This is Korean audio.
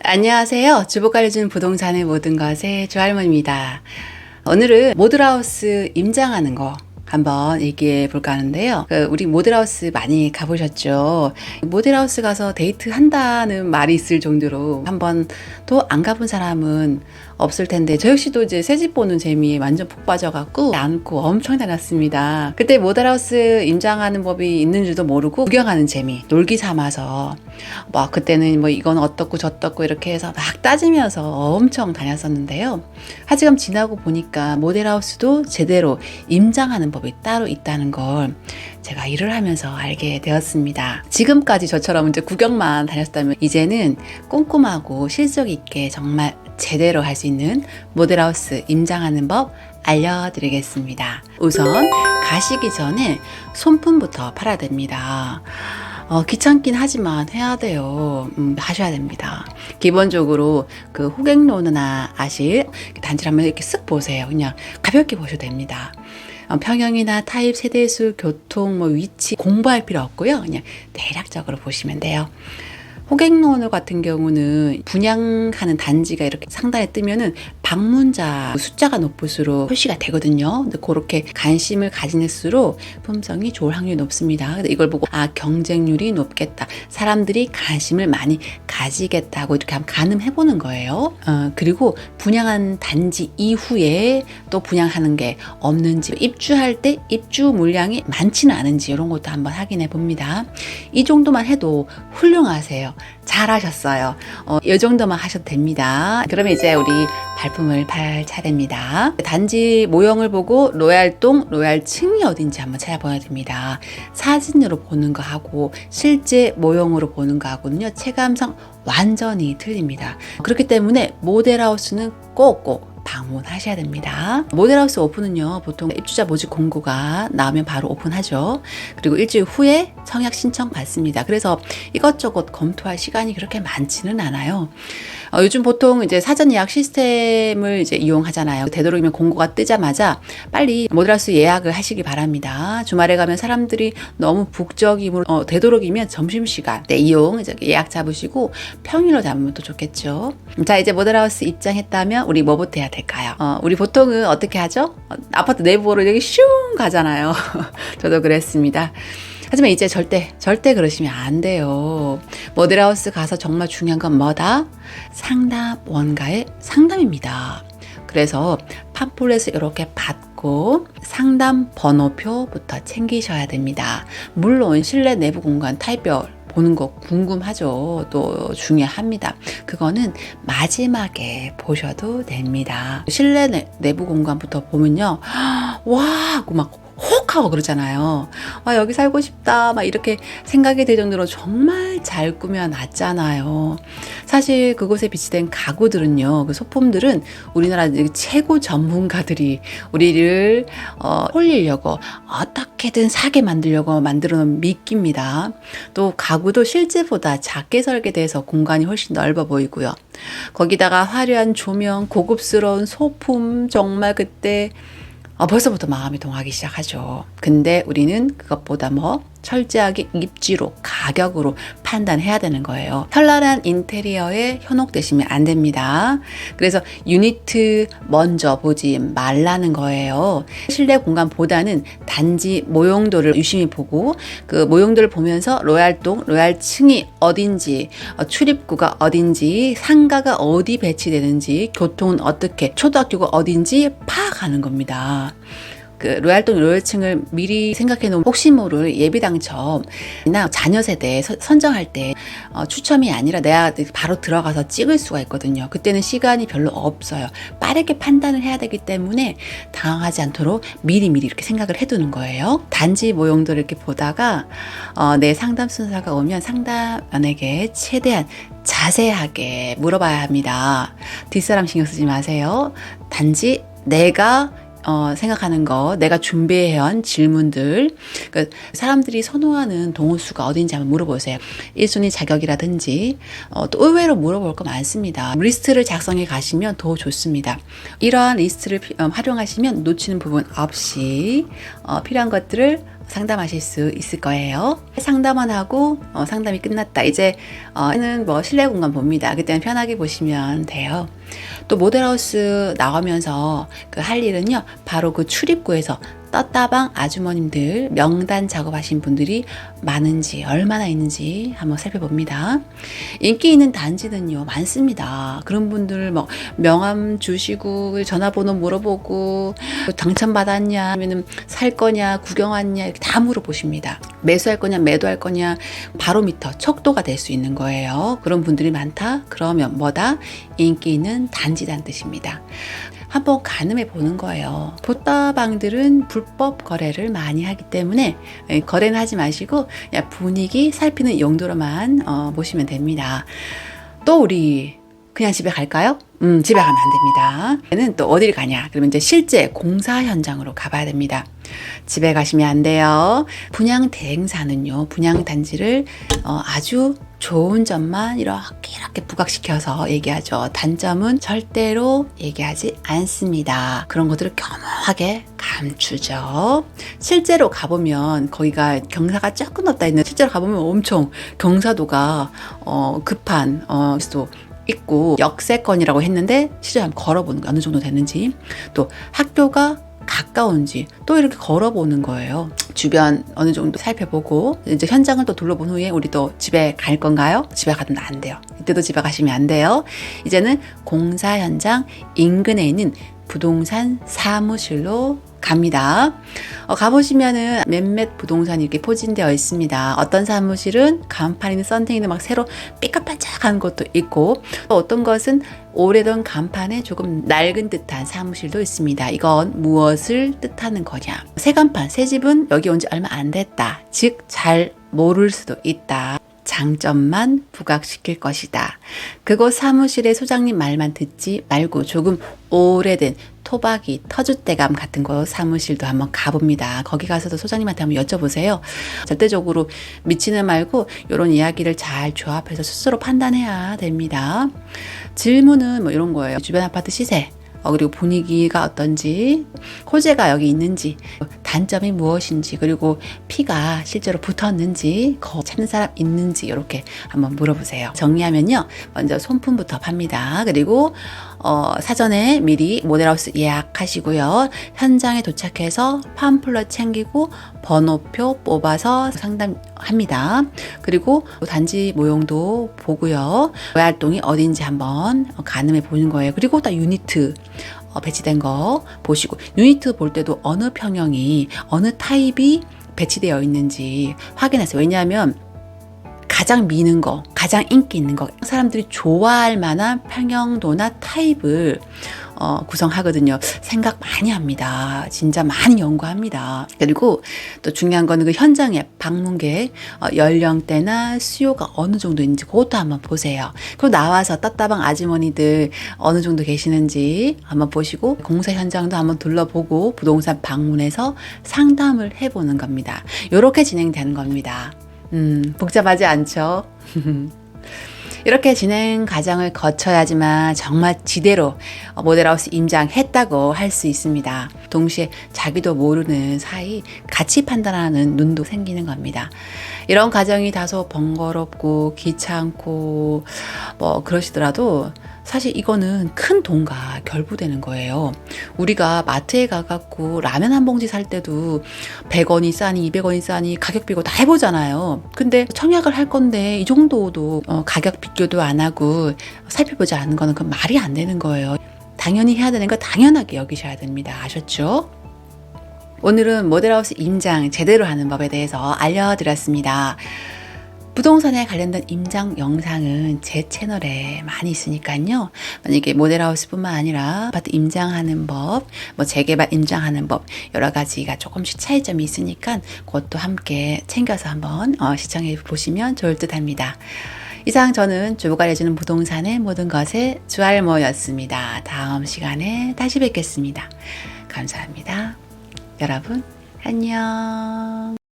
안녕하세요. 주복 알려주는 부동산의 모든 것의 주할머니입니다. 오늘은 모델하우스 임장하는 거 한번 얘기해 볼까 하는데요. 우리 모델하우스 많이 가보셨죠? 모델하우스 가서 데이트 한다는 말이 있을 정도로 한 번도 안 가본 사람은 없을 텐데, 저 역시도 이제 새집 보는 재미에 완전 푹 빠져갖고 안고 엄청 다녔습니다. 그때 모델하우스 임장하는 법이 있는 줄도 모르고 구경하는 재미, 놀기 삼아서 그때는 이건 어떻고 저떻고 이렇게 해서 막 따지면서 엄청 다녔었는데요. 하지금 지나고 보니까 모델하우스도 제대로 임장하는 법이 따로 있다는 걸 제가 일을 하면서 알게 되었습니다. 지금까지 저처럼 이제 구경만 다녔다면 이제는 꼼꼼하고 실속 있게 정말 제대로 할 수 있는 모델하우스 임장하는 법 알려드리겠습니다. 우선 가시기 전에 손품부터 팔아야 됩니다. 귀찮긴 하지만 해야 돼요. 하셔야 됩니다. 기본적으로 그 호갱로나 아실 단지를 한번 이렇게 쓱 보세요. 그냥 가볍게 보셔도 됩니다. 평형이나 타입, 세대수, 교통, 위치 공부할 필요 없고요. 그냥 대략적으로 보시면 돼요. 호갱로너 같은 경우는 분양하는 단지가 이렇게 상단에 뜨면은 방문자 숫자가 높을수록 표시가 되거든요. 근데 그렇게 관심을 가지실수록 품성이 좋을 확률이 높습니다. 이걸 보고 경쟁률이 높겠다, 사람들이 관심을 많이 가지겠다고 이렇게 한번 가늠해보는 거예요. 그리고 분양한 단지 이후에 또 분양하는 게 없는지, 입주할 때 입주 물량이 많지는 않은지 이런 것도 한번 확인해 봅니다. 이 정도만 해도 훌륭하세요. 잘하셨어요. 이 정도만 하셔도 됩니다. 그러면 이제 우리 발품을 팔 차례입니다. 단지 모형을 보고 로얄동, 로얄층이 어딘지 한번 찾아봐야 됩니다. 사진으로 보는 거하고 실제 모형으로 보는 거하고는요, 체감상 완전히 틀립니다. 그렇기 때문에 모델하우스는 꼭꼭 방문하셔야 됩니다. 모델하우스 오픈은요, 보통 입주자 모집 공고가 나오면 바로 오픈하죠. 그리고 일주일 후에 청약 신청 받습니다. 그래서 이것저것 검토할 시간이 그렇게 많지는 않아요. 요즘 보통 이제 사전 예약 시스템을 이제 이용하잖아요. 되도록이면 공고가 뜨자마자 빨리 모델하우스 예약을 하시기 바랍니다. 주말에 가면 사람들이 너무 북적이므로 되도록이면 점심시간 때 이용 이제 예약 잡으시고 평일로 잡으면 또 좋겠죠. 자, 이제 모델하우스 입장했다면 우리 뭐부터 해야 될까요? 우리 보통은 어떻게 하죠? 아파트 내부로 여기 슝 가잖아요. 저도 그랬습니다. 하지만 이제 절대 그러시면 안 돼요. 모델하우스 가서 정말 중요한 건 뭐다? 상담원과의 상담입니다. 그래서 팜플렛을 이렇게 받고 상담 번호표부터 챙기셔야 됩니다. 물론 실내 내부 공간 타입별 보는 거 궁금하죠. 또 중요합니다. 그거는 마지막에 보셔도 됩니다. 실내 내부 공간부터 보면요, 와 하고 막 혹하고 그러잖아요. 여기 살고 싶다 막 이렇게 생각이 들 정도로 정말 잘 꾸며놨잖아요. 사실 그곳에 비치된 가구들은요, 그 소품들은 우리나라 최고 전문가들이 우리를 홀리려고 어떻게든 사게 만들려고 만들어 놓은 미끼입니다. 또 가구도 실제보다 작게 설계돼서 공간이 훨씬 넓어 보이고요. 거기다가 화려한 조명, 고급스러운 소품, 정말 그때 벌써부터 마음이 동하기 시작하죠. 근데 우리는 그것보다 철저하게 입지로, 가격으로 판단해야 되는 거예요. 현란한 인테리어에 현혹되시면 안 됩니다. 그래서 유니트 먼저 보지 말라는 거예요. 실내 공간보다는 단지 모형도를 유심히 보고 그 모형도를 보면서 로얄동, 로얄층이 어딘지, 출입구가 어딘지, 상가가 어디 배치되는지, 교통은 어떻게, 초등학교가 어딘지 파악하는 겁니다. 그 로얄동, 로얄층을 미리 생각해 놓으면 혹시 모를 예비 당첨이나 자녀 세대 선정할 때 추첨이 아니라 내가 바로 들어가서 찍을 수가 있거든요. 그때는 시간이 별로 없어요. 빠르게 판단을 해야 되기 때문에 당황하지 않도록 미리 이렇게 생각을 해두는 거예요. 단지 모형들을 이렇게 보다가 내 상담 순서가 오면 상담원에게 최대한 자세하게 물어봐야 합니다. 뒷사람 신경 쓰지 마세요. 단지 내가 생각하는 거, 내가 준비해온 질문들, 사람들이 선호하는 동호수가 어딘지 한번 물어보세요. 1순위 자격이라든지, 또 의외로 물어볼 거 많습니다. 리스트를 작성해 가시면 더 좋습니다. 이러한 리스트를 활용하시면 놓치는 부분 없이 필요한 것들을 상담하실 수 있을 거예요. 상담만 하고 상담이 끝났다. 이제는 뭐 실내 공간 봅니다. 그때는 편하게 보시면 돼요. 또 모델하우스 나오면서 그 할 일은요, 바로 그 출입구에서 떴다방 아주머님들 명단 작업하신 분들이 많은지 얼마나 있는지 한번 살펴봅니다. 인기 있는 단지는요 많습니다. 그런 분들 뭐 명함 주시고 전화번호 물어보고 당첨받았냐 하면은 살 거냐 구경 왔냐 이렇게 다 물어보십니다. 매수할 거냐 매도할 거냐 바로미터 척도가 될 수 있는 거예요. 그런 분들이 많다? 그러면 뭐다? 인기 있는 단지란 뜻입니다. 한번 가늠해 보는 거예요. 돛다방들은 불법 거래를 많이 하기 때문에 거래는 하지 마시고 그냥 분위기 살피는 용도로만 보시면 됩니다. 또 우리 그냥 집에 갈까요? 집에 가면 안 됩니다. 얘는 또 어디를 가냐? 그러면 이제 실제 공사 현장으로 가봐야 됩니다. 집에 가시면 안 돼요. 분양 대행사는요, 분양 단지를 아주 좋은 점만 이렇게 부각시켜서 얘기하죠. 단점은 절대로 얘기하지 않습니다. 그런 것들을 겸허하게 감추죠. 실제로 가보면 거기가 경사가 조금 높다 있는, 실제로 가보면 엄청 경사도가 급한 수도 있고, 역세권이라고 했는데 실제로 한번 걸어보는 거 어느 정도 되는지, 또 학교가 가까운지 또 이렇게 걸어보는 거예요. 주변 어느 정도 살펴보고 이제 현장을 또 둘러본 후에 우리 또 집에 갈 건가요? 집에 가면 안 돼요. 이때도 집에 가시면 안 돼요. 이제는 공사 현장 인근에 있는 부동산 사무실로 갑니다. 가보시면은 몇몇 부동산이 이렇게 포진되어 있습니다. 어떤 사무실은 간판이나 썬팅이나 막 새로 삐까반짝한 것도 있고, 또 어떤 것은 오래된 간판에 조금 낡은 듯한 사무실도 있습니다. 이건 무엇을 뜻하는 거냐? 새 간판, 새 집은 여기 온 지 얼마 안 됐다. 즉, 잘 모를 수도 있다. 장점만 부각시킬 것이다. 그곳 사무실의 소장님 말만 듣지 말고 조금 오래된 토박이, 터줏대감 같은 곳 사무실도 한번 가봅니다. 거기 가서도 소장님한테 한번 여쭤보세요. 절대적으로 미치는 말고 이런 이야기를 잘 조합해서 스스로 판단해야 됩니다. 질문은 뭐 이런 거예요. 주변 아파트 시세, 그리고 분위기가 어떤지, 호재가 여기 있는지, 단점이 무엇인지, 그리고 피가 실제로 붙었는지, 찾는 사람 있는지 이렇게 한번 물어보세요. 정리하면요, 먼저 손품부터 팝니다. 그리고 사전에 미리 모델하우스 예약하시고요. 현장에 도착해서 팜플렛 챙기고 번호표 뽑아서 상담합니다. 그리고 단지 모형도 보고요. 활동이 어딘지 한번 가늠해 보는 거예요. 그리고 딱 유니트 배치된 거 보시고, 유니트 볼 때도 어느 평형이 어느 타입이 배치되어 있는지 확인하세요. 왜냐하면 가장 미는 거, 가장 인기 있는 거, 사람들이 좋아할 만한 평형도나 타입을 구성하거든요. 생각 많이 합니다. 진짜 많이 연구합니다. 그리고 또 중요한 거는 그 현장의 방문객, 연령대나 수요가 어느 정도 있는지 그것도 한번 보세요. 그리고 나와서 떴다방 아주머니들 어느 정도 계시는지 한번 보시고, 공사 현장도 한번 둘러보고 부동산 방문해서 상담을 해보는 겁니다. 이렇게 진행되는 겁니다. 복잡하지 않죠? 이렇게 진행 과정을 거쳐야지만 정말 지대로 모델하우스 임장했다고 할 수 있습니다. 동시에 자기도 모르는 사이 가치 판단하는 눈도 생기는 겁니다. 이런 과정이 다소 번거롭고 귀찮고 뭐 그러시더라도 사실 이거는 큰 돈과 결부되는 거예요. 우리가 마트에 가갖고 라면 한 봉지 살 때도 100원이 싸니 200원이 싸니 가격 비교 다 해보잖아요. 근데 청약을 할 건데 이 정도도 가격 비교도 안 하고 살펴보지 않는 거는 그 말이 안 되는 거예요. 당연히 해야 되는 거 당연하게 여기셔야 됩니다. 아셨죠? 오늘은 모델하우스 임장 제대로 하는 법에 대해서 알려드렸습니다. 부동산에 관련된 임장 영상은 제 채널에 많이 있으니까요. 만약에 모델하우스뿐만 아니라 아파트 임장하는 법, 뭐 재개발 임장하는 법, 여러 가지가 조금씩 차이점이 있으니까 그것도 함께 챙겨서 한번 시청해 보시면 좋을 듯 합니다. 이상 저는 주부가 알려주는 부동산의 모든 것의 주알모였습니다. 다음 시간에 다시 뵙겠습니다. 감사합니다. 여러분 안녕.